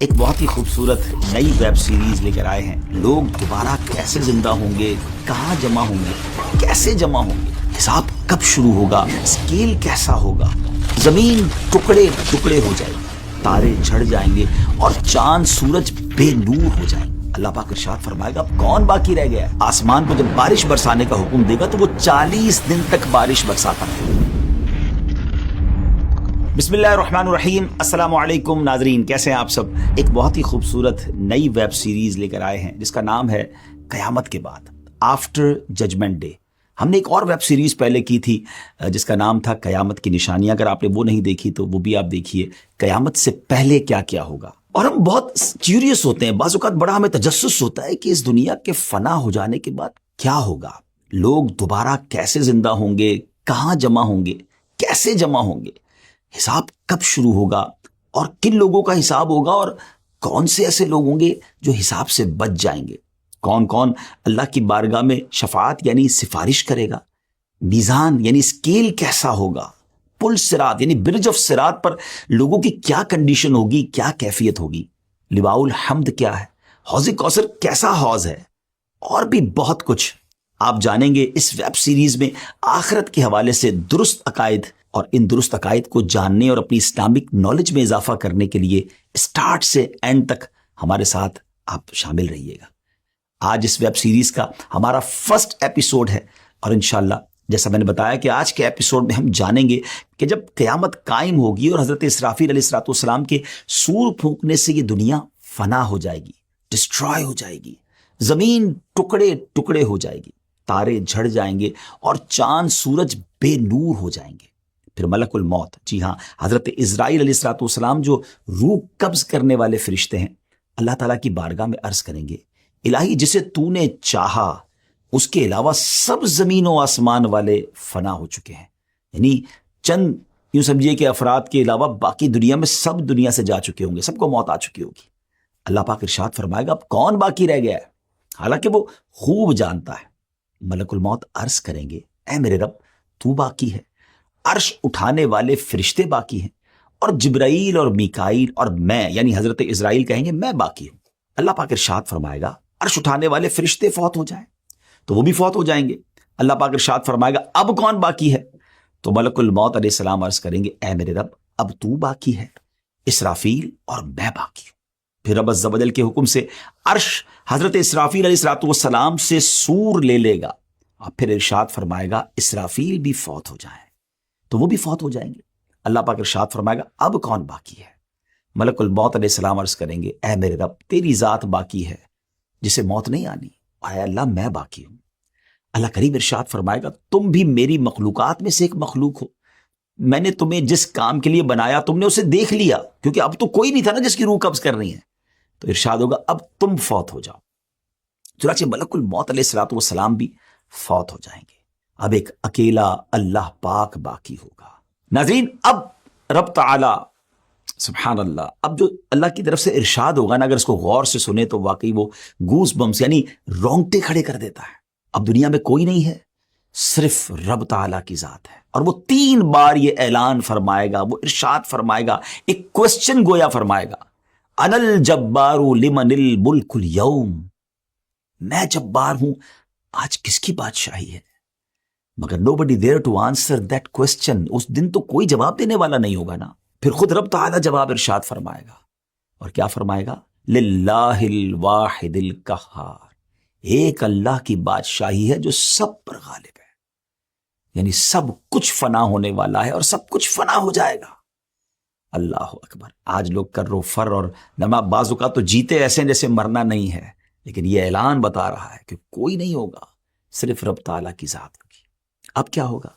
ایک بہت ہی خوبصورت نئی ویب سیریز لے کر آئے ہیں. لوگ دوبارہ کیسے زندہ ہوں گے, کہاں جمع ہوں گے, کیسے جمع ہوں گے, حساب کب شروع ہوگا, اسکیل کیسا ہوگا, زمین ٹکڑے ٹکڑے ہو جائے گی, تارے جھڑ جائیں گے اور چاند سورج بے نور ہو جائیں گے. اللہ پاک ارشاد فرمائے گا اب کون باقی رہ گیا ہے. آسمان کو جب بارش برسانے کا حکم دے گا تو وہ 40 دن تک بارش برساتا ہے. بسم اللہ الرحمن الرحیم. السلام علیکم ناظرین, کیسے ہیں آپ سب. ایک بہت ہی خوبصورت نئی ویب سیریز لے کر آئے ہیں جس کا نام ہے قیامت کے بعد, آفٹر ججمنٹ ڈے. ہم نے ایک اور ویب سیریز پہلے کی تھی جس کا نام تھا قیامت کی نشانیاں. اگر آپ نے وہ نہیں دیکھی تو وہ بھی آپ دیکھیے, قیامت سے پہلے کیا کیا ہوگا. اور ہم بہت کیوریس ہوتے ہیں, بعض اوقات بڑا ہمیں تجسس ہوتا ہے کہ اس دنیا کے فنا ہو جانے کے بعد کیا ہوگا. لوگ دوبارہ کیسے زندہ ہوں گے, کہاں جمع ہوں گے, کیسے جمع ہوں گے, حساب کب شروع ہوگا اور کن لوگوں کا حساب ہوگا, اور کون سے ایسے لوگ ہوں گے جو حساب سے بچ جائیں گے, کون کون اللہ کی بارگاہ میں شفاعت یعنی سفارش کرے گا, میزان یعنی اسکیل کیسا ہوگا, پل صراط یعنی برج آف صراط پر لوگوں کی کیا کنڈیشن ہوگی, کیا کیفیت ہوگی, لواء الحمد کیا ہے, حوض کوثر کیسا حوض ہے, اور بھی بہت کچھ آپ جانیں گے اس ویب سیریز میں. آخرت کے حوالے سے درست عقائد, اور ان درست عقائد کو جاننے اور اپنی اسلامک نالج میں اضافہ کرنے کے لیے اسٹارٹ سے اینڈ تک ہمارے ساتھ آپ شامل رہیے گا. آج اس ویب سیریز کا ہمارا فرسٹ ایپیسوڈ ہے, اور انشاءاللہ جیسا میں نے بتایا کہ آج کے ایپیسوڈ میں ہم جانیں گے کہ جب قیامت قائم ہوگی اور حضرت اسرافیل علیہ السلام کے سور پھونکنے سے یہ دنیا فنا ہو جائے گی, ڈسٹرائے ہو جائے گی, زمین ٹکڑے ٹکڑے ہو جائے گی, تارے جھڑ جائیں گے اور چاند سورج بے نور ہو جائیں گے. پھر ملک الموت, جی ہاں حضرت اسرائیل علیہ السلام جو روح قبض کرنے والے فرشتے ہیں, اللہ تعالیٰ کی بارگاہ میں عرض کریں گے الہی جسے تو نے چاہا اس کے علاوہ سب زمین و آسمان والے فنا ہو چکے ہیں. یعنی چند یوں سمجھیے کہ افراد کے علاوہ باقی دنیا میں سب دنیا سے جا چکے ہوں گے, سب کو موت آ چکی ہوگی. اللہ پاک ارشاد فرمائے گا اب کون باقی رہ گیا ہے, حالانکہ وہ خوب جانتا ہے. ملک الموت عرض کریں گے اے میرے رب تو باقی ہے, عرش اٹھانے والے فرشتے باقی ہیں, اور جبرائیل اور میکائیل اور میں یعنی حضرت اسرائیل کہیں گے میں باقی ہوں. اللہ پاک ارشاد فرمائے گا عرش اٹھانے والے فرشتے فوت ہو جائیں تو وہ بھی فوت ہو جائیں گے. اللہ پاک ارشاد فرمائے گا اب کون باقی ہے, تو ملک الموت علیہ السلام عرض کریں گے اے میرے رب اب تو باقی ہے, اسرافیل اور میں باقی ہوں. پھر رب عز و جل کے حکم سے عرش حضرت اسرافیل علیہ السلام سے سور لے لے گا, اور پھر ارشاد فرمائے گا اسرافیل بھی فوت ہو جائیں تو وہ بھی فوت ہو جائیں گے. اللہ پاک ارشاد فرمائے گا اب کون باقی ہے, ملک الموت علیہ السلام عرض کریں گے اے میرے رب تیری ذات باقی ہے جسے موت نہیں آنی, اور اے اللہ میں باقی ہوں. اللہ کریم ارشاد فرمائے گا تم بھی میری مخلوقات میں سے ایک مخلوق ہو, میں نے تمہیں جس کام کے لیے بنایا تم نے اسے دیکھ لیا, کیونکہ اب تو کوئی نہیں تھا نا جس کی روح قبض کرنی ہے. تو ارشاد ہوگا اب تم فوت ہو جاؤ. چنانچہ ملک الموت علیہ السلام بھی فوت ہو جائیں گے. اب ایک اکیلا اللہ پاک باقی ہوگا. ناظرین اب رب تعالی سبحان اللہ, اب جو اللہ کی طرف سے ارشاد ہوگا نا, اگر اس کو غور سے سنے تو واقعی وہ گوز بمس یعنی رونگٹے کھڑے کر دیتا ہے. اب دنیا میں کوئی نہیں ہے, صرف رب تعالیٰ کی ذات ہے, اور وہ 3 بار یہ اعلان فرمائے گا, وہ ارشاد فرمائے گا, ایک کوسچن گویا فرمائے گا انا الجبار لمن الملک اليوم, میں جبار ہوں, آج کس کی بادشاہی ہے. مگر nobody there to answer that question, اس دن تو کوئی جواب دینے والا نہیں ہوگا نا. پھر خود رب تعالیٰ جواب ارشاد فرمائے گا, اور کیا فرمائے گا للہ الواحد القہار, ایک اللہ کی بادشاہی ہے جو سب پر غالب ہے, یعنی سب کچھ فنا ہونے والا ہے اور سب کچھ فنا ہو جائے گا. اللہ اکبر. آج لوگ کر و فر اور نما بعض اوقات تو جیتے ایسے جیسے مرنا نہیں ہے, لیکن یہ اعلان بتا رہا ہے کہ کوئی نہیں ہوگا, صرف رب تعالیٰ کی ذات ہوگی. اب کیا ہوگا,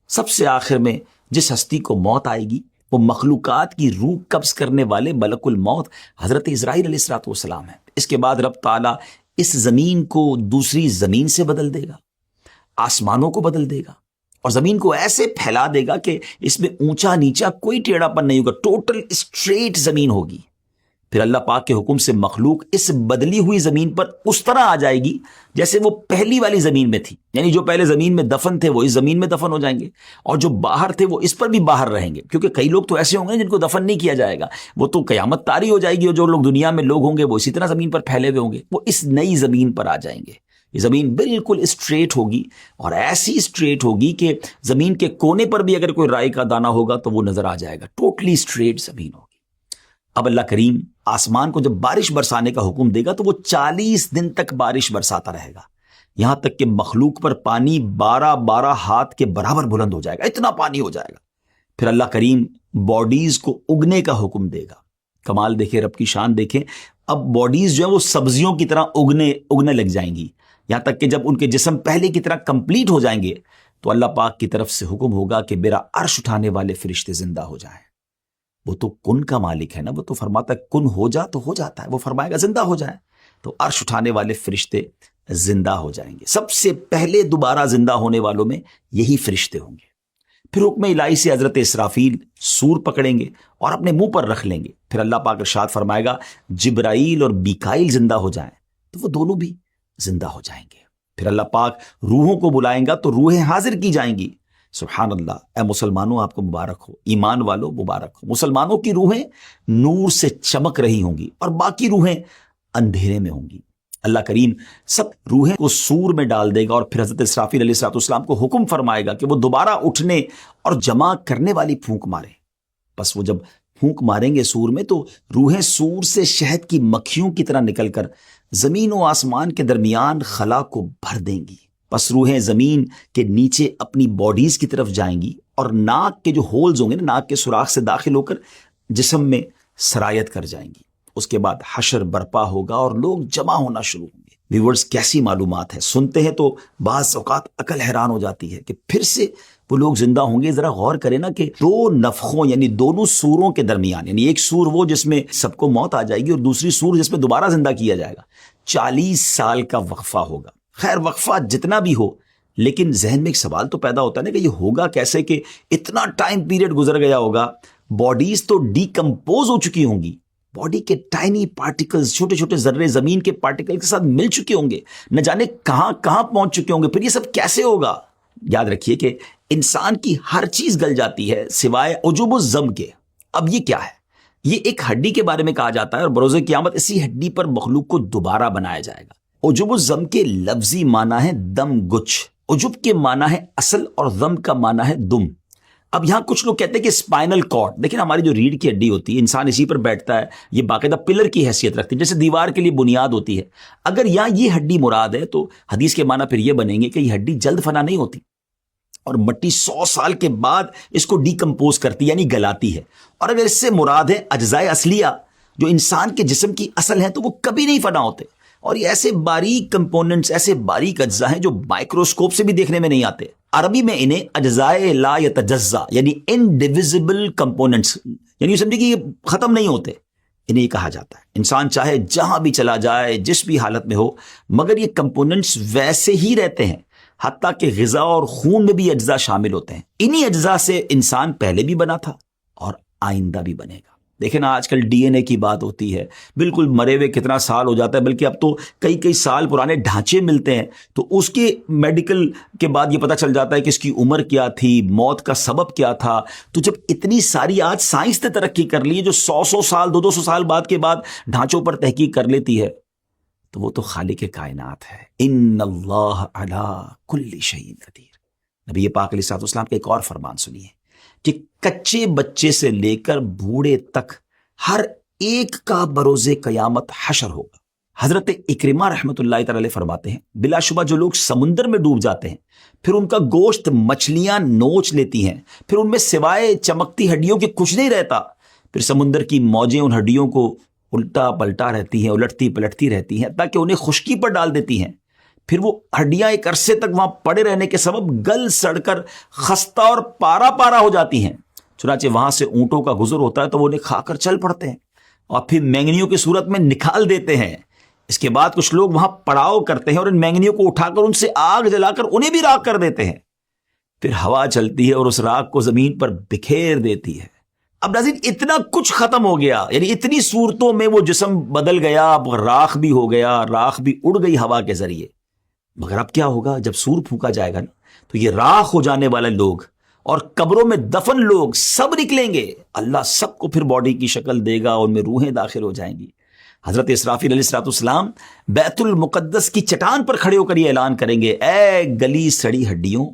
سب سے آخر میں جس ہستی کو موت آئے گی وہ مخلوقات کی روح قبض کرنے والے ملک الموت حضرت اسرائیل علیہ السلام ہے. اس کے بعد رب تعالیٰ اس زمین کو دوسری زمین سے بدل دے گا, آسمانوں کو بدل دے گا, اور زمین کو ایسے پھیلا دے گا کہ اس میں اونچا نیچا کوئی ٹیڑھا پن نہیں ہوگا, ٹوٹل اسٹریٹ زمین ہوگی. پھر اللہ پاک کے حکم سے مخلوق اس بدلی ہوئی زمین پر اس طرح آ جائے گی جیسے وہ پہلی والی زمین میں تھی، یعنی جو پہلے زمین میں دفن تھے وہ اس زمین میں دفن ہو جائیں گے، اور جو باہر تھے وہ اس پر بھی باہر رہیں گے، کیونکہ کئی لوگ تو ایسے ہوں گے جن کو دفن نہیں کیا جائے گا، وہ تو قیامت طاری ہو جائے گی، اور جو لوگ دنیا میں لوگ ہوں گے وہ اسی طرح زمین پر پھیلے ہوئے ہوں گے، وہ اس نئی زمین پر آ جائیں گے۔ یہ زمین بالکل اسٹریٹ ہوگی، اور ایسی اسٹریٹ ہوگی کہ زمین کے کونے پر بھی اگر کوئی رائی کا دانہ ہوگا تو وہ نظر آ جائے گا، ٹوٹلی اسٹریٹ زمین ہوگی۔ اب اللہ کریم آسمان کو جب بارش برسانے کا حکم دے گا تو وہ 40 دن تک بارش برساتا رہے گا، یہاں تک کہ مخلوق پر پانی 12 ہاتھ کے برابر بلند ہو جائے گا، اتنا پانی ہو جائے گا۔ پھر اللہ کریم باڈیز کو اگنے کا حکم دے گا۔ کمال دیکھیں، رب کی شان دیکھیں، اب باڈیز جو ہیں وہ سبزیوں کی طرح اگنے لگ جائیں گی، یہاں تک کہ جب ان کے جسم پہلے کی طرح کمپلیٹ ہو جائیں گے تو اللہ پاک کی طرف سے حکم ہوگا کہ میرا عرش اٹھانے والے فرشتے زندہ ہو جائیں۔ وہ تو کن کا مالک ہے نا، وہ تو فرماتا ہے کن ہو جا تو ہو جاتا ہے، وہ فرمائے گا زندہ ہو جائیں، تو عرش اٹھانے والے فرشتے زندہ ہو جائیں گے۔ سب سے پہلے دوبارہ زندہ ہونے والوں میں یہی فرشتے ہوں گے۔ پھر حکم الہی سے حضرت اسرافیل سور پکڑیں گے اور اپنے منہ پر رکھ لیں گے، پھر اللہ پاک ارشاد فرمائے گا جبرائیل اور میکائیل زندہ ہو جائیں، تو وہ دونوں بھی زندہ ہو جائیں گے۔ پھر اللہ پاک روحوں کو بلائیں گا تو روحیں حاضر کی جائیں گی۔ سبحان اللہ، اے مسلمانوں آپ کو مبارک ہو، ایمان والوں مبارک ہو۔ مسلمانوں کی روحیں نور سے چمک رہی ہوں گی اور باقی روحیں اندھیرے میں ہوں گی۔ اللہ کریم سب روحیں کو سور میں ڈال دے گا، اور پھر حضرت اسرافیل علیہ السلام کو حکم فرمائے گا کہ وہ دوبارہ اٹھنے اور جمع کرنے والی پھونک مارے۔ بس وہ جب پھونک ماریں گے سور میں تو روحیں سور سے شہد کی مکھیوں کی طرح نکل کر زمین و آسمان کے درمیان خلا کو بھر دیں گی۔ پس روحیں زمین کے نیچے اپنی باڈیز کی طرف جائیں گی، اور ناک کے جو ہولز ہوں گے نا، ناک کے سوراخ سے داخل ہو کر جسم میں سرایت کر جائیں گی۔ اس کے بعد حشر برپا ہوگا اور لوگ جمع ہونا شروع ہوں گے۔ ویورز کیسی معلومات ہے، سنتے ہیں تو بعض اوقات عقل حیران ہو جاتی ہے کہ پھر سے وہ لوگ زندہ ہوں گے۔ ذرا غور کریں نا کہ دو نفخوں یعنی دونوں سوروں کے درمیان، یعنی ایک سور وہ جس میں سب کو موت آ جائے گی، اور دوسری سور جس میں دوبارہ زندہ کیا جائے گا، 40 سال کا وقفہ ہوگا۔ خیر وقفہ جتنا بھی ہو، لیکن ذہن میں ایک سوال تو پیدا ہوتا ہے نا کہ یہ ہوگا کیسے کہ اتنا ٹائم پیریڈ گزر گیا ہوگا، باڈیز تو ڈیکمپوز ہو چکی ہوں گی، باڈی کے ٹائنی پارٹیکلز، چھوٹے چھوٹے ذرے زمین کے پارٹیکل کے ساتھ مل چکے ہوں گے، نہ جانے کہاں کہاں پہنچ چکے ہوں گے۔ پھر یہ سب کیسے ہوگا؟ یاد رکھیے کہ انسان کی ہر چیز گل جاتی ہے سوائے عجب الزم کے۔ اب یہ کیا ہے؟ یہ ایک ہڈی کے بارے میں کہا جاتا ہے، اور بروز قیامت اسی ہڈی پر مخلوق کو دوبارہ بنایا جائے گا۔ عجب الزم کے لفظی معنی ہے دم گچھ، عجب کے معنی ہے اصل، اور ضم کا معنی ہے دم۔ اب یہاں کچھ لوگ کہتے ہیں کہ اسپائنل کارڈ، دیکھیں ہماری جو ریڑھ کی ہڈی ہوتی ہے، انسان اسی پر بیٹھتا ہے، یہ باقاعدہ پلر کی حیثیت رکھتی ہے، جیسے دیوار کے لیے بنیاد ہوتی ہے۔ اگر یہاں یہ ہڈی مراد ہے تو حدیث کے معنی پھر یہ بنیں گے کہ یہ ہڈی جلد فنا نہیں ہوتی، اور مٹی 100 سال کے بعد اس کو ڈیکمپوز کرتی یعنی گلاتی ہے۔ اور اگر اس سے مراد ہے اجزائے اصلیہ جو انسان کے جسم کی اصل ہیں تو وہ کبھی نہیں فنا ہوتے، اور یہ ایسے باریک کمپوننٹس، ایسے باریک اجزاء ہیں جو مائکروسکوپ سے بھی دیکھنے میں نہیں آتے۔ عربی میں انہیں اجزائے لا یتجزا یعنی انڈیویزبل کمپوننٹس، یعنی سمجھے کہ یہ ختم نہیں ہوتے، انہیں یہ کہا جاتا ہے۔ انسان چاہے جہاں بھی چلا جائے، جس بھی حالت میں ہو، مگر یہ کمپوننٹس ویسے ہی رہتے ہیں، حتیٰ کہ غذا اور خون میں بھی اجزاء شامل ہوتے ہیں۔ انہی اجزاء سے انسان پہلے بھی بنا تھا اور آئندہ بھی بنے گا۔ دیکھیں نا آج کل ڈی این اے کی بات ہوتی ہے، بالکل مرے ہوئے کتنا سال ہو جاتا ہے، بلکہ اب تو کئی سال پرانے ڈھانچے ملتے ہیں، تو اس کے میڈیکل کے بعد یہ پتہ چل جاتا ہے کہ اس کی عمر کیا تھی، موت کا سبب کیا تھا۔ تو جب اتنی ساری آج سائنس نے ترقی کر لی ہے جو 100 سال 200 سال بعد کے بعد ڈھانچوں پر تحقیق کر لیتی ہے، تو وہ تو خالق کائنات ہے۔ ان اللہ علی کل شیء قدیر۔ نبی پاک علیہ الصلوۃ والسلام کا ایک اور فرمان سنیے کہ کچے بچے سے لے کر بوڑھے تک ہر ایک کا بروز قیامت حشر ہوگا۔ حضرت اکرمہ رحمۃ اللہ تعالی علیہ فرماتے ہیں بلا شبہ جو لوگ سمندر میں ڈوب جاتے ہیں، پھر ان کا گوشت مچھلیاں نوچ لیتی ہیں، پھر ان میں سوائے چمکتی ہڈیوں کے کچھ نہیں رہتا، پھر سمندر کی موجیں ان ہڈیوں کو الٹا پلٹا رہتی ہیں، الٹتی پلٹتی رہتی ہیں تاکہ انہیں خشکی پر ڈال دیتی ہیں، پھر وہ ہڈیاں ایک عرصے تک وہاں پڑے رہنے کے سبب گل سڑ کر خستہ اور پارا پارا ہو جاتی ہیں۔ چنانچہ وہاں سے اونٹوں کا گزر ہوتا ہے تو وہ انہیں کھا کر چل پڑتے ہیں اور پھر مینگنیوں کی صورت میں نکال دیتے ہیں۔ اس کے بعد کچھ لوگ وہاں پڑاؤ کرتے ہیں اور ان مینگنیوں کو اٹھا کر ان سے آگ جلا کر انہیں بھی راکھ کر دیتے ہیں۔ پھر ہوا چلتی ہے اور اس راکھ کو زمین پر بکھیر دیتی ہے، اب ناظرین اتنا کچھ ختم ہو گیا، یعنی اتنی صورتوں میں وہ جسم بدل گیا، اب راکھ بھی ہو گیا، راکھ بھی اڑ گئی ہوا کے ذریعے، مگر اب کیا ہوگا جب سور پھونکا جائے گا نا، تو یہ راکھ ہو جانے والے لوگ اور قبروں میں دفن لوگ سب نکلیں گے، اللہ سب کو پھر باڈی کی شکل دے گا، ان میں روحیں داخل ہو جائیں گی۔ حضرت اسرافیل علیہ الصلوۃ والسلام بیت المقدس کی چٹان پر کھڑے ہو کر یہ اعلان کریں گے، اے گلی سڑی ہڈیوں،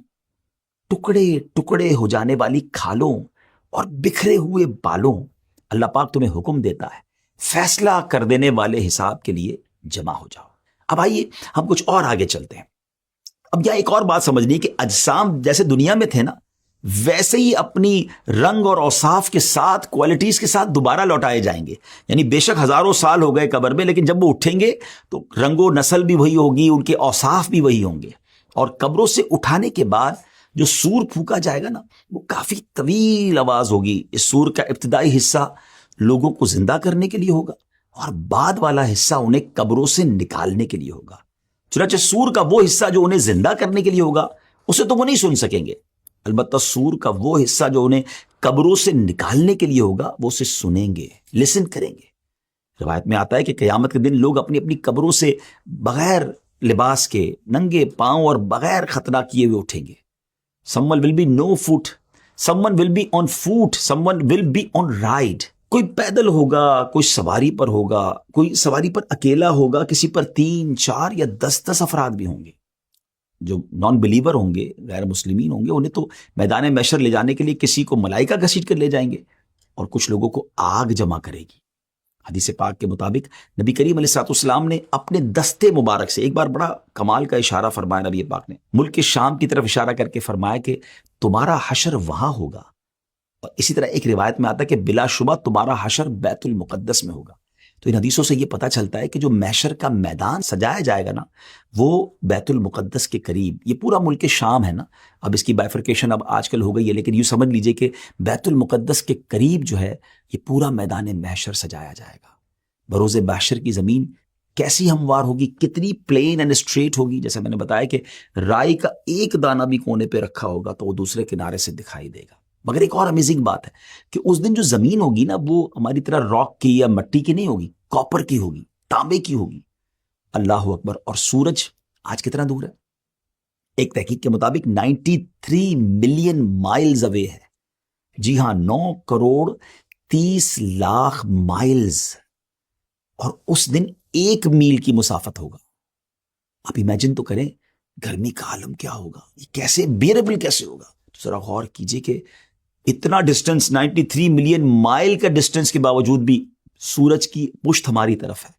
ٹکڑے ٹکڑے ہو جانے والی کھالوں اور بکھرے ہوئے بالوں، اللہ پاک تمہیں حکم دیتا ہے فیصلہ کر دینے والے حساب کے لیے جمع ہو جاؤ۔ اب آئیے ہم کچھ اور آگے چلتے ہیں۔ اب یہاں ایک اور بات سمجھنی کہ اجسام جیسے دنیا میں تھے نا، ویسے ہی اپنی رنگ اور اوصاف کے ساتھ، کوالٹیز کے ساتھ دوبارہ لوٹائے جائیں گے، یعنی بے شک ہزاروں سال ہو گئے قبر میں، لیکن جب وہ اٹھیں گے تو رنگ و نسل بھی وہی ہوگی، ان کے اوصاف بھی وہی ہوں گے، اور قبروں سے اٹھانے کے بعد جو سور پھونکا جائے گا نا، وہ کافی طویل آواز ہوگی۔ اس سور کا ابتدائی حصہ لوگوں کو زندہ کرنے کے لیے ہوگا، اور بعد والا حصہ انہیں قبروں سے نکالنے کے لیے ہوگا۔ چنانچہ سور کا وہ حصہ جو انہیں زندہ کرنے کے لیے ہوگا، اسے تو وہ نہیں سن سکیں گے، البتہ سور کا وہ حصہ جو انہیں قبروں سے نکالنے کے لیے ہوگا، وہ اسے سنیں گے، لسن کریں گے۔ روایت میں آتا ہے کہ قیامت کے دن لوگ اپنی اپنی قبروں سے بغیر لباس کے، ننگے پاؤں اور بغیر خطرہ کیے ہوئے اٹھیں گے۔ someone will be no foot, someone will be on foot, someone will be on ride۔ کوئی پیدل ہوگا، کوئی سواری پر ہوگا، کوئی سواری پر اکیلا ہوگا، کسی پر 3، 4 یا 10 افراد بھی ہوں گے۔ جو نان بلیور ہوں گے، غیر مسلمین ہوں گے، انہیں تو میدان محشر لے جانے کے لیے کسی کو ملائکہ گھسیٹ کر لے جائیں گے، اور کچھ لوگوں کو آگ جمع کرے گی۔ حدیث پاک کے مطابق نبی کریم علیہ الصلوۃ والسلام نے اپنے دستے مبارک سے ایک بار بڑا کمال کا اشارہ فرمایا۔ نبی پاک نے ملک شام کی طرف اشارہ کر کے فرمایا کہ تمہارا حشر وہاں ہوگا، اور اسی طرح ایک روایت میں آتا ہے کہ بلا شبہ تمہارا حشر بیت المقدس میں ہوگا۔ تو ان حدیثوں سے یہ پتہ چلتا ہے کہ جو محشر کا میدان سجایا جائے گا نا، وہ بیت المقدس کے قریب، یہ پورا ملک شام ہے نا، اب اس کی بائفرکیشن اب آج کل ہو گئی ہے، لیکن یوں سمجھ لیجئے کہ بیت المقدس کے قریب جو ہے یہ پورا میدان محشر سجایا جائے گا۔ بروز محشر کی زمین کیسی ہموار ہوگی، کتنی پلین اینڈ اسٹریٹ ہوگی، جیسے میں نے بتایا کہ رائی کا ایک دانہ بھی کونے پہ رکھا ہوگا تو وہ دوسرے کنارے سے دکھائی دے گا۔ مگر ایک اور امیزنگ بات ہے کہ اس دن جو زمین ہوگی نا، وہ ہماری طرح راک کی یا مٹی کی نہیں ہوگی، کاپر کی ہوگی، تانبے کی ہوگی۔ اللہ اکبر۔ اور سورج آج کتنا دور ہے؟ ایک تحقیق کے مطابق 93 ملین مائلز اوے ہے۔ جی ہاں، 9 کروڑ 30 لاکھ مائلز، اور اس دن 1 میل کی مسافت ہوگا۔ آپ امیجن تو کریں گرمی کا عالم کیا ہوگا، یہ کیسے بیئربل کیسے ہوگا۔ تو ذرا غور کیجئے کہ اتنا ڈسٹنس، 93 ملین مائل کا ڈسٹنس کے باوجود بھی سورج کی پشت ہماری طرف ہے،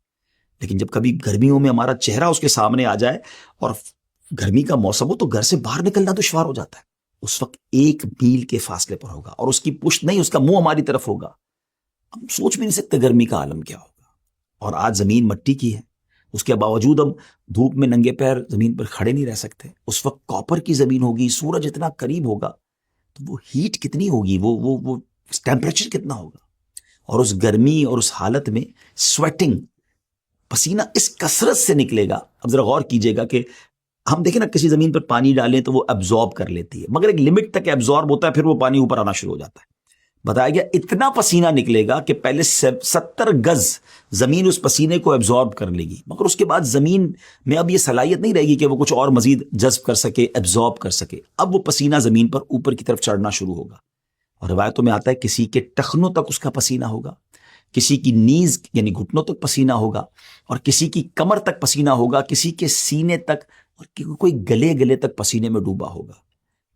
لیکن جب کبھی گرمیوں میں ہمارا چہرہ اس کے سامنے آ جائے اور گرمی کا موسم ہو تو گھر سے باہر نکلنا دشوار ہو جاتا ہے۔ اس وقت 1 میل کے فاصلے پر ہوگا، اور اس کی پشت نہیں، اس کا منہ ہماری طرف ہوگا۔ ہم سوچ بھی نہیں سکتے گرمی کا عالم کیا ہوگا۔ اور آج زمین مٹی کی ہے، اس کے باوجود ہم دھوپ میں ننگے پیر زمین پر کھڑے نہیں رہ سکتے۔ اس وقت کاپر کی زمین ہوگی، سورج اتنا قریب ہوگا تو وہ ہیٹ کتنی ہوگی، وہ ٹیمپریچر کتنا ہوگا، اور اس گرمی اور اس حالت میں سویٹنگ، پسینہ اس کثرت سے نکلے گا۔ اب ذرا غور کیجئے گا کہ ہم دیکھیں نا، کسی زمین پر پانی ڈالیں تو وہ ایبزارب کر لیتی ہے، مگر ایک لمٹ تک ایبزارب ہوتا ہے، پھر وہ پانی اوپر آنا شروع ہو جاتا ہے۔ بتایا گیا اتنا پسینہ نکلے گا کہ پہلے 70 گز زمین اس پسینے کو ایبزارب کر لے گی، مگر اس کے بعد زمین میں اب یہ صلاحیت نہیں رہے گی کہ وہ کچھ اور مزید جذب کر سکے، ایبزارب کر سکے۔ اب وہ پسینہ زمین پر اوپر کی طرف چڑھنا شروع ہوگا، اور روایتوں میں آتا ہے کسی کے ٹخنوں تک اس کا پسینہ ہوگا، کسی کی نیز یعنی گھٹنوں تک پسینہ ہوگا، اور کسی کی کمر تک پسینہ ہوگا، کسی کے سینے تک، اور کوئی گلے تک پسینے میں ڈوبا ہوگا۔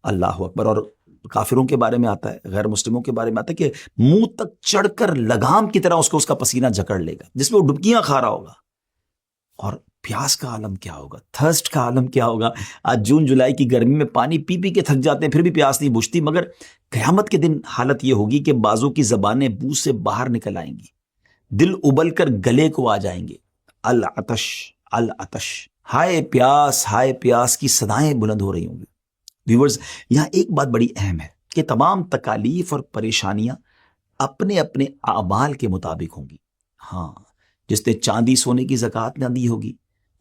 اللہ اکبر۔ اور کافروں کے بارے میں آتا ہے، غیر مسلموں کے بارے میں آتا ہے کہ منہ تک چڑھ کر لگام کی طرح اس کا پسینہ جکڑ لے گا، جس میں وہ ڈبکیاں کھا رہا ہوگا۔ اور پیاس کا عالم کیا ہوگا، تھرسٹ کا عالم کیا ہوگا۔ آج جون جولائی کی گرمی میں پانی پی پی کے تھک جاتے ہیں، پھر بھی پیاس نہیں بجھتی، مگر قیامت کے دن حالت یہ ہوگی کہ بعضوں کی زبانیں منہ سے باہر نکل آئیں گی، دل ابل کر گلے کو آ جائیں گے۔ العطش العطش، ہائے پیاس کی صدائیں بلند ہو رہی ہوں گی۔ ویورز، یہاں ایک بات بڑی اہم ہے کہ تمام تکالیف اور پریشانیاں اپنے اپنے اعمال کے مطابق ہوں گی۔ ہاں، جس نے چاندی سونے کی زکوٰۃ نہ دی ہوگی،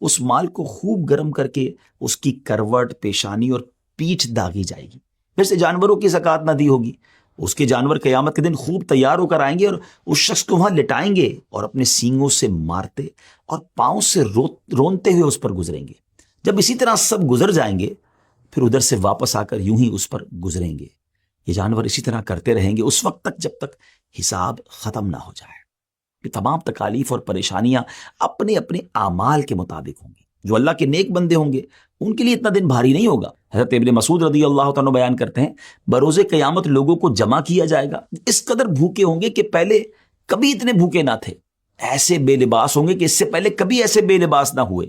اس مال کو خوب گرم کر کے اس کی کروٹ، پیشانی اور پیٹھ داغی جائے گی۔ جیسے جانوروں کی زکوٰۃ نہ دی ہوگی اس کے جانور قیامت کے دن خوب تیار ہو کر آئیں گے اور اس شخص کو وہاں لٹائیں گے اور اپنے سینگوں سے مارتے اور پاؤں سے رونتے ہوئے اس پر گزریں گے. جب اسی طرح سب گزر جائیں گے پھر ادھر سے واپس آ کر یوں ہی اس پر گزریں گے. یہ جانور اسی طرح کرتے رہیں گے اس وقت تک جب تک حساب ختم نہ ہو جائے. یہ تمام تکالیف اور پریشانیاں اپنے اپنے اعمال کے مطابق ہوں گی. جو اللہ کے نیک بندے ہوں گے ان کے لیے اتنا دن بھاری نہیں ہوگا. حضرت ابن مسعود رضی اللہ تعالیٰ بیان کرتے ہیں بروز قیامت لوگوں کو جمع کیا جائے گا اس قدر بھوکے ہوں گے کہ پہلے کبھی اتنے بھوکے نہ تھے. ایسے بے لباس ہوں گے کہ اس سے پہلے کبھی ایسے بے لباس نہ ہوئے.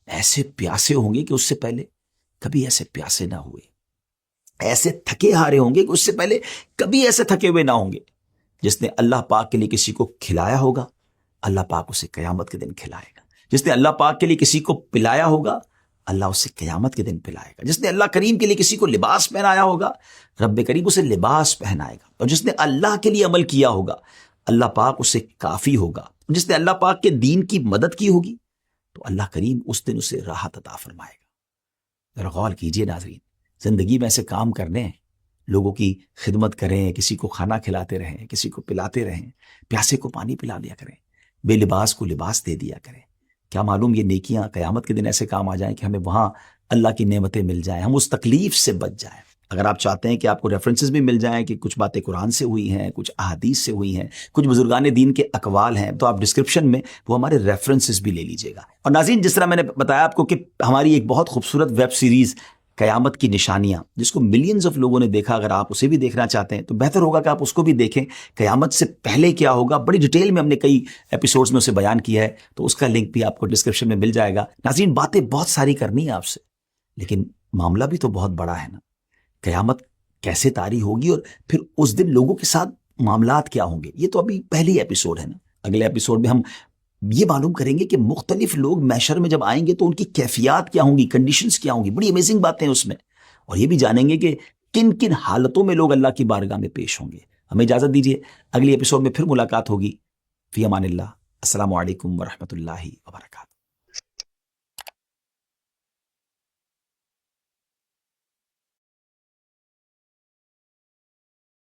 ایسے پیاسے ہوں گے کہ اس سے پہلے کبھی ایسے پیاسے نہ ہوئے. ایسے تھکے ہارے ہوں گے کہ اس سے پہلے کبھی ایسے تھکے ہوئے نہ ہوں گے. جس نے اللہ پاک کے لیے کسی کو کھلایا ہوگا اللہ پاک اسے قیامت کے دن کھلائے گا. جس نے اللہ پاک کے لیے کسی کو پلایا ہوگا اللہ اسے قیامت کے دن پلائے گا. جس نے اللہ کریم کے لیے کسی کو لباس پہنایا ہوگا رب کریم اسے لباس پہنائے گا. اور جس نے اللہ کے لیے عمل کیا ہوگا اللہ پاک اسے کافی ہوگا. جس نے اللہ پاک کے دین کی مدد کی ہوگی تو اللہ کریم اس دن اسے راحت عطا فرمائے گا. ذرا غور کیجئے ناظرین، زندگی میں ایسے کام کرنے ہیں، لوگوں کی خدمت کریں، کسی کو کھانا کھلاتے رہیں، کسی کو پلاتے رہیں، پیاسے کو پانی پلا دیا کریں، بے لباس کو لباس دے دیا کریں. کیا معلوم یہ نیکیاں قیامت کے دن ایسے کام آ جائیں کہ ہمیں وہاں اللہ کی نعمتیں مل جائیں، ہم اس تکلیف سے بچ جائیں. اگر آپ چاہتے ہیں کہ آپ کو ریفرنسز بھی مل جائیں کہ کچھ باتیں قرآن سے ہوئی ہیں، کچھ احادیث سے ہوئی ہیں، کچھ بزرگان دین کے اقوال ہیں، تو آپ ڈسکرپشن میں وہ ہمارے ریفرنسز بھی لے لیجئے گا. اور ناظرین، جس طرح میں نے بتایا آپ کو کہ ہماری ایک بہت خوبصورت ویب سیریز قیامت کی نشانیاں جس کو ملینز آف لوگوں نے دیکھا، اگر آپ اسے بھی دیکھنا چاہتے ہیں تو بہتر ہوگا کہ آپ اس کو بھی دیکھیں. قیامت سے پہلے کیا ہوگا بڑی ڈیٹیل میں ہم نے کئی ایپیسوڈز میں اسے بیان کیا ہے، تو اس کا لنک بھی آپ کو ڈسکرپشن میں مل جائے گا. ناظرین، باتیں بہت ساری کرنی ہیں آپ سے، لیکن معاملہ بھی تو بہت بڑا ہے نا. قیامت کیسے طاری ہوگی اور پھر اس دن لوگوں کے ساتھ معاملات کیا ہوں گے، یہ تو ابھی پہلی ایپیسوڈ ہے نا. اگلے ایپیسوڈ میں ہم یہ معلوم کریں گے کہ مختلف لوگ محشر میں جب آئیں گے تو ان کی کیفیات کیا ہوں گی، کنڈیشنز کیا ہوں گی. بڑی امیزنگ باتیں ہیں اس میں، اور یہ بھی جانیں گے کہ کن کن حالتوں میں لوگ اللہ کی بارگاہ میں پیش ہوں گے. ہمیں اجازت دیجیے، اگلی ایپیسوڈ میں پھر ملاقات ہوگی. فی امان اللہ. السلام علیکم ورحمۃ اللہ وبرکاتہ.